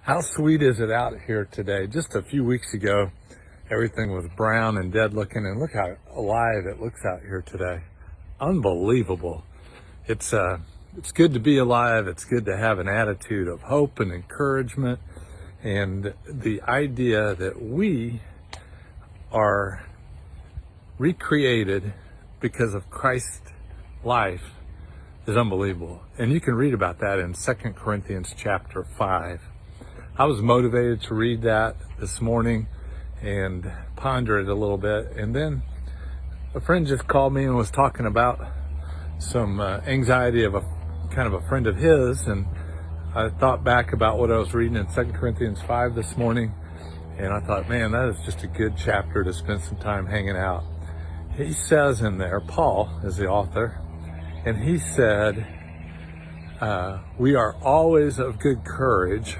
How sweet is it out here today? Just a few weeks ago, everything was brown and dead looking, and look how alive it looks out here today. Unbelievable. It's good to be alive. It's good to have an attitude of hope and encouragement, and the idea that we are recreated because of Christ's life is unbelievable. And you can read about that in 2 Corinthians chapter 5. I was motivated to read that this morning and ponder it a little bit. And then a friend just called me and was talking about some anxiety of a friend of his. And I thought back about what I was reading in 2 Corinthians 5 this morning. And I thought, man, that is just a good chapter to spend some time hanging out. He says in there, Paul is the author, and he said, we are always of good courage.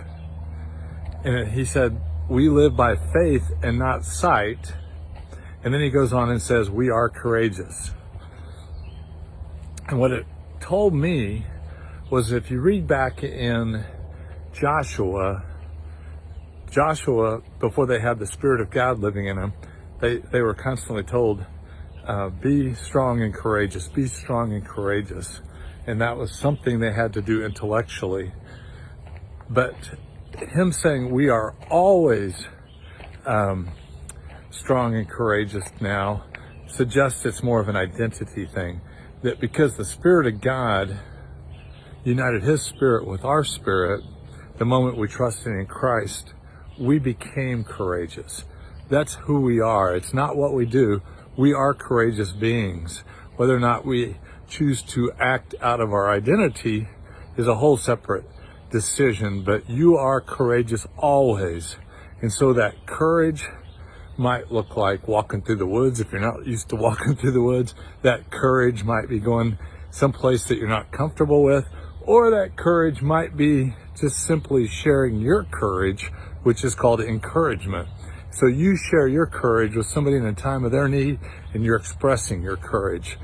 And he said, we live by faith and not sight. And then he goes on and says, we are courageous. And what it told me was, if you read back in Joshua, before they had the Spirit of God living in them, they were constantly told, be strong and courageous, be strong and courageous. And that was something they had to do intellectually. But him saying we are always strong and courageous now suggests it's more of an identity thing. That because the Spirit of God united His Spirit with our spirit, the moment we trusted in Christ, we became courageous. That's who we are. It's not what we do. We are courageous beings. Whether or not we choose to act out of our identity is a whole separate decision, but you are courageous always. And so that courage might look like walking through the woods. If you're not used to walking through the woods, that courage might be going someplace that you're not comfortable with, or that courage might be just simply sharing your courage, which is called encouragement. So you share your courage with somebody in a time of their need, and you're expressing your courage.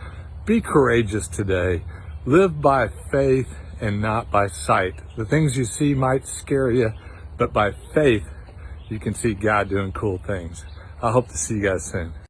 Be courageous today. Live by faith and not by sight. The things you see might scare you, but by faith, you can see God doing cool things. I hope to see you guys soon.